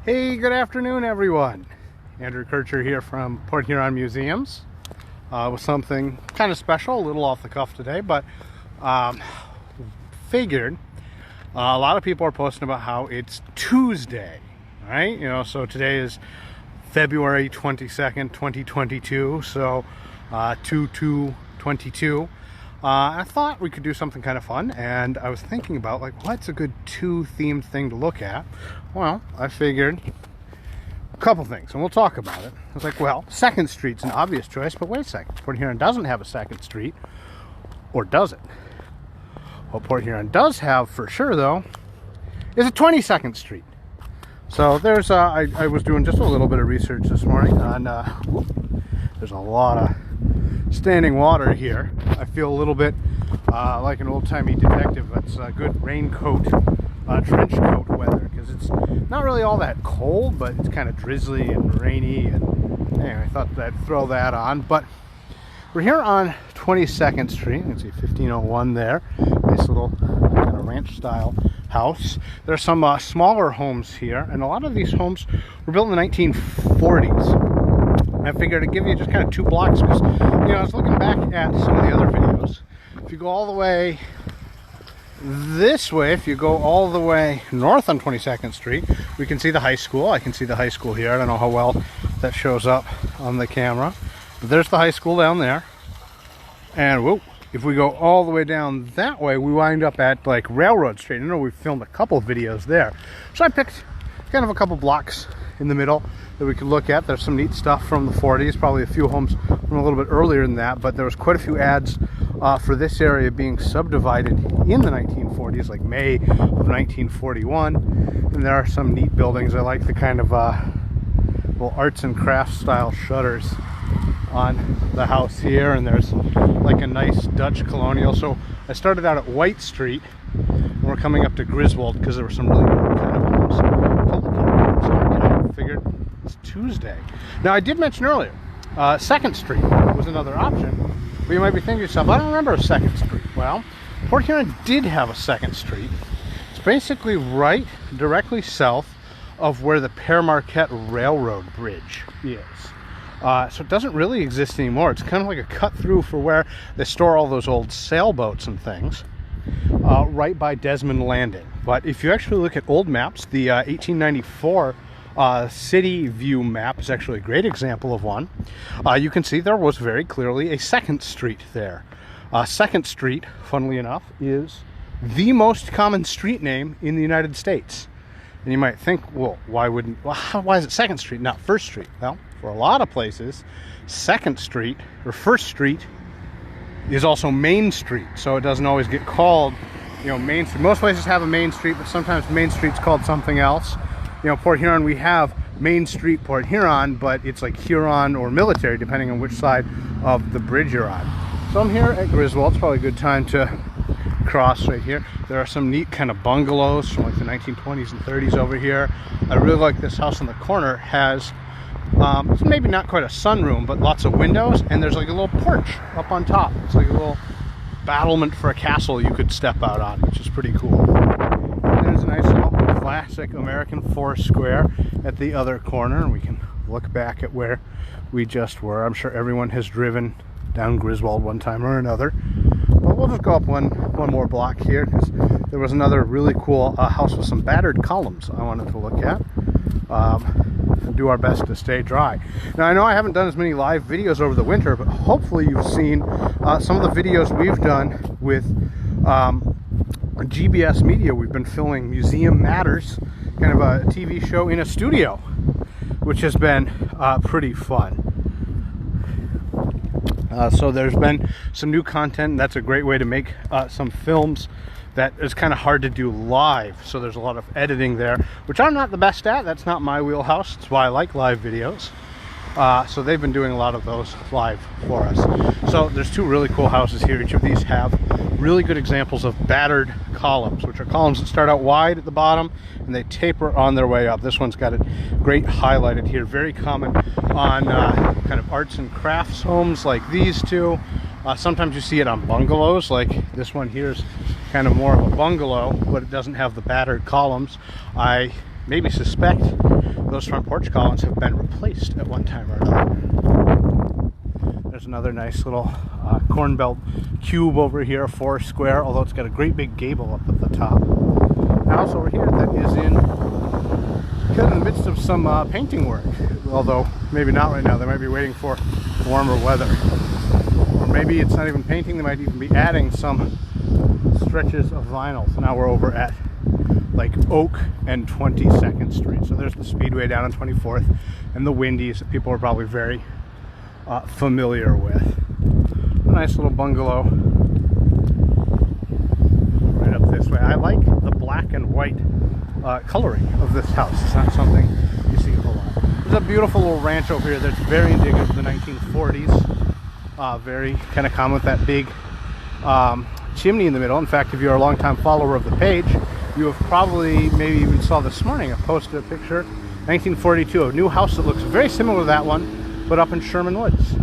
Hey, good afternoon, everyone. Andrew Kircher here from Port Huron Museums with something kind of special, a little off the cuff today, but figured a lot of people are posting about how it's Tuesday, right? You know, so today is February 22nd, 2022, so 2/2/22. I thought we could do something kind of fun, and I was thinking about, like, what's a good two-themed thing to look at? Well, I figured a couple things, and we'll talk about it. I was like, well, 2nd Street's an obvious choice, but wait a second. Port Huron doesn't have a 2nd Street, or does it? What Port Huron does have, for sure, though, is a 22nd Street. So there's, I was doing just a little bit of research this morning on, there's a lot of standing water here. I feel a little bit like an old-timey detective. That's a good raincoat, trench coat weather, because it's not really all that cold, but it's kind of drizzly and rainy, and anyway, I thought I'd throw that on. But we're here on 22nd Street. You can see 1501 there. Nice little kind of ranch style house. There are some smaller homes here, and a lot of these homes were built in the 1940s. I figured I'd give you just kind of 2 blocks because, you know, I was looking back at some of the other videos. If you go all the way this way, if you go all the way north on 22nd Street, we can see the high school. I can see the high school here. I don't know how well that shows up on the camera, but there's the high school down there. And whoa, if we go all the way down that way, we wind up at like Railroad Street. I know we've filmed a couple of videos there. So I picked kind of a couple blocks in the middle that we could look at. There's some neat stuff from the 40s, probably a few homes from a little bit earlier than that, but there was quite a few ads for this area being subdivided in the 1940s, like May of 1941. And there are some neat buildings. I like the kind of little arts and crafts style shutters on the house here, and there's like a nice Dutch colonial. So I started out at White Street, and we're coming up to Griswold because there were some really cool kind of homes to look at. So, you know, I figured it's Tuesday. Now, I did mention earlier, 2nd Street was another option. But you might be thinking to yourself, I don't remember a 2nd Street. Well, Port Huron did have a 2nd Street. It's basically right directly south of where the Pere Marquette Railroad Bridge is. So it doesn't really exist anymore. It's kind of like a cut through for where they store all those old sailboats and things, right by Desmond Landing. But if you actually look at old maps, the 1894 city view map is actually a great example of one. You can see there was very clearly a 2nd Street there. 2nd Street, funnily enough, is the most common street name in the United States. And you might think, well, why is it 2nd Street, not 1st Street? Well, for a lot of places, 2nd Street, or 1st Street, is also Main Street. So it doesn't always get called, you know, Main Street. Most places have a Main Street, but sometimes Main Street's called something else. You know, Port Huron, we have Main Street Port Huron, but it's like Huron or Military, depending on which side of the bridge you're on. So I'm here at Griswold. It's probably a good time to cross right here. There are some neat kind of bungalows from like the 1920s and 30s over here. I really like this house on the corner. Has it's maybe not quite a sunroom, but lots of windows, and there's like a little porch up on top. It's like a little battlement for a castle you could step out on, which is pretty cool. And there's a nice little classic American forest square at the other corner, and we can look back at where we just were. I'm sure everyone has driven down Griswold one time or another. But we'll just go up one more block here, because there was another really cool house with some battered columns I wanted to look at. And do our best to stay dry. Now, I know I haven't done as many live videos over the winter, but hopefully you've seen some of the videos we've done with GBS Media. We've been filming Museum Matters, kind of a TV show in a studio, which has been pretty fun. So there's been some new content, and that's a great way to make some films that is kind of hard to do live. So there's a lot of editing there, which I'm not the best at. That's not my wheelhouse. That's why I like live videos. So they've been doing a lot of those live for us. So there's 2 really cool houses here. Each of these have really good examples of battered columns, which are columns that start out wide at the bottom and they taper on their way up. This one's got it great highlighted here. Very common on kind of arts and crafts homes like these 2. Sometimes you see it on bungalows, like this one here is kind of more of a bungalow, but it doesn't have the battered columns. I maybe suspect those front porch columns have been replaced at one time or another. There's another nice little corn belt cube over here, 4 square, although it's got a great big gable up at the top. A house over here that is in kind of in the midst of some painting work, although maybe not right now. They might be waiting for warmer weather, or maybe it's not even painting. They might even be adding some stretches of vinyl. So now we're over at like Oak and 22nd Street. So there's the Speedway down on 24th and the Windies that people are probably very familiar with. A nice little bungalow right up this way. I like the black and white coloring of this house. It's not something you see a whole lot. There's a beautiful little ranch over here that's very indicative of the 1940s. Very kind of common with that big chimney in the middle. In fact, if you're a longtime follower of the page, you have probably maybe even saw this morning I posted a picture, 1942, a new house that looks very similar to that one, but up in Sherman Woods.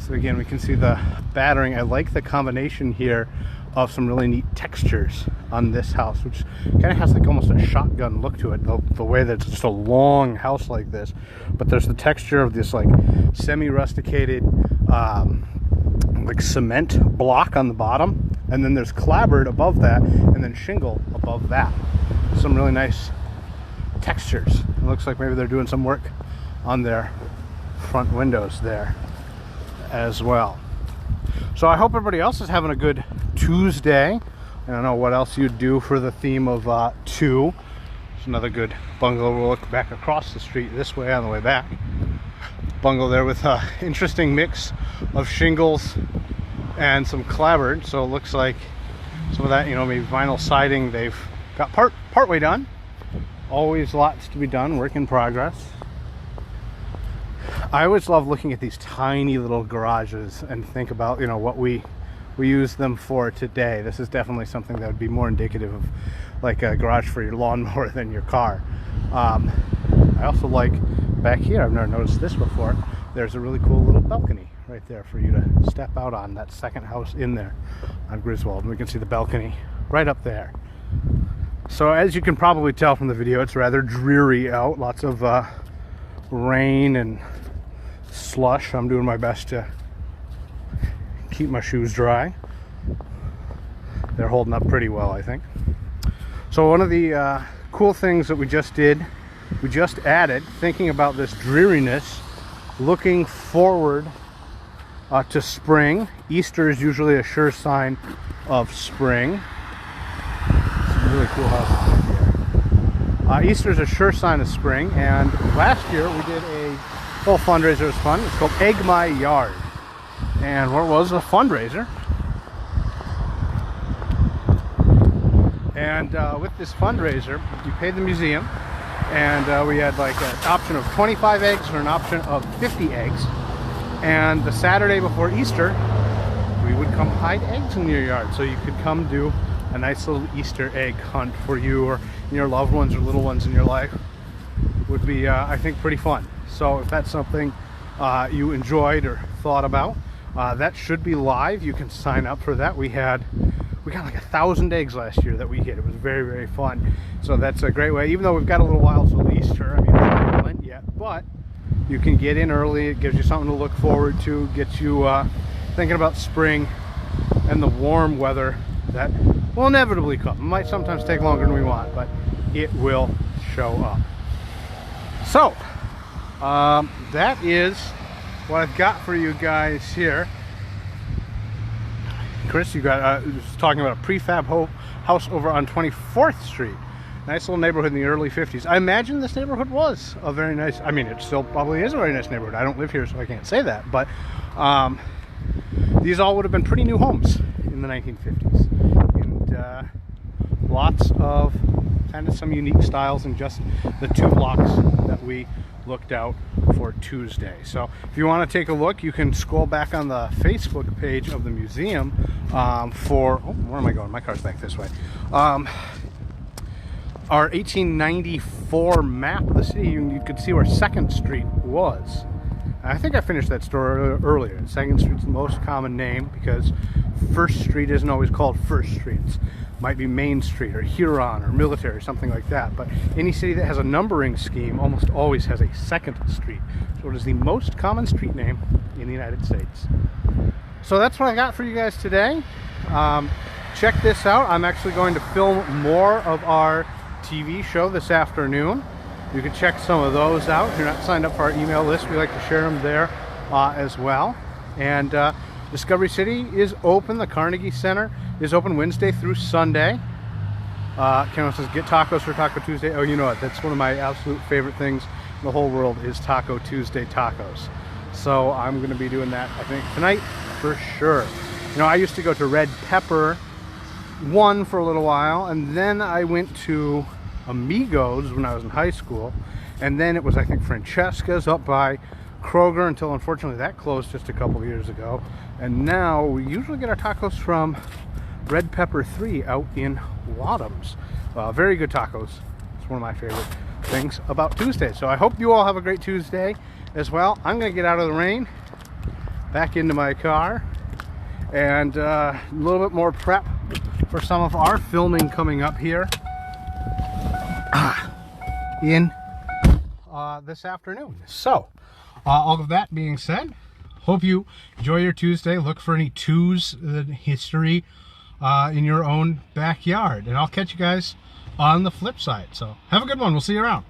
So again, we can see the battering. I like the combination here of some really neat textures on this house, which kind of has like almost a shotgun look to it, the way that it's just a long house like this. But there's the texture of this like semi-rusticated like cement block on the bottom, and then there's clapboard above that, and then shingle above that. Some really nice textures. It looks like maybe they're doing some work on their front windows there as well. So I hope everybody else is having a good Tuesday. I don't know what else you'd do for the theme of 2. It's another good bungalow. We'll look back across the street this way on the way back. Bungalow there with an interesting mix of shingles and some clapboard. So it looks like some of that, you know, maybe vinyl siding they've got part way done. Always lots to be done, work in progress. I always love looking at these tiny little garages and think about, you know, what we use them for today. This is definitely something that would be more indicative of like a garage for your lawnmower than your car. I also like back here, I've never noticed this before, there's a really cool little balcony right there for you to step out on, that second house in there on Griswold. And we can see the balcony right up there. So as you can probably tell from the video, it's rather dreary out. Lots of rain and slush. I'm doing my best to keep my shoes dry. They're holding up pretty well, I think. So one of the cool things that we just did, we just added, thinking about this dreariness, looking forward to spring. Easter is usually a sure sign of spring. Some really cool houses right here. Easter is a sure sign of spring, and last year we did a full fundraiser. It was fun. It's called Egg My Yard, and what was a fundraiser. And with this fundraiser, you paid the museum, and we had like an option of 25 eggs or an option of 50 eggs. And the Saturday before Easter, we would come hide eggs in your yard, so you could come do a nice little Easter egg hunt for you or your loved ones or little ones in your life. Would be, I think, pretty fun. So if that's something you enjoyed or thought about, that should be live. You can sign up for that. We got like 1,000 eggs last year that we hit. It was very, very fun. So that's a great way, even though we've got a little while till Easter. I mean, it's not Lent yet, but you can get in early. It gives you something to look forward to, gets you thinking about spring and the warm weather that will inevitably come. It might sometimes take longer than we want, but it will show up. So that is what I've got for you guys here. Chris, you got just talking about a prefab house over on 24th Street. Nice little neighborhood in the early 50s. I imagine this neighborhood was a very nice, I mean, it still probably is a very nice neighborhood. I don't live here, so I can't say that, but these all would have been pretty new homes in the 1950s. And lots of kind of some unique styles in just the 2 blocks that we looked out for Tuesday. So if you want to take a look, you can scroll back on the Facebook page of the museum for, oh, where am I going? My car's back this way. Our 1894 map of the city, you could see where 2nd Street was. I think I finished that story earlier. 2nd Street's the most common name because 1st Street isn't always called 1st Street. It's might be Main Street or Huron or Military or something like that. But any city that has a numbering scheme almost always has a 2nd street. So it is the most common street name in the United States. So that's what I got for you guys today. Check this out. I'm actually going to film more of our TV show this afternoon. You can check some of those out. If you're not signed up for our email list, we like to share them there as well. And Discovery City is open. The Carnegie Center is open Wednesday through Sunday. Ken says, get tacos for Taco Tuesday. Oh, you know what? That's one of my absolute favorite things in the whole world is Taco Tuesday tacos. So I'm going to be doing that, I think, tonight for sure. You know, I used to go to Red Pepper 1 for a little while, and then I went to Amigos when I was in high school, and then it was, I think, Francesca's up by Kroger until unfortunately that closed just a couple years ago. And now we usually get our tacos from Red Pepper 3 out in Wadhams. Very good tacos. It's one of my favorite things about Tuesday. So I hope you all have a great Tuesday as well. I'm going to get out of the rain, back into my car, and a little bit more prep for some of our filming coming up here in this afternoon. So all of that being said, hope you enjoy your Tuesday. Look for any twos history in your own backyard, and I'll catch you guys on the flip side. So have a good one. We'll see you around.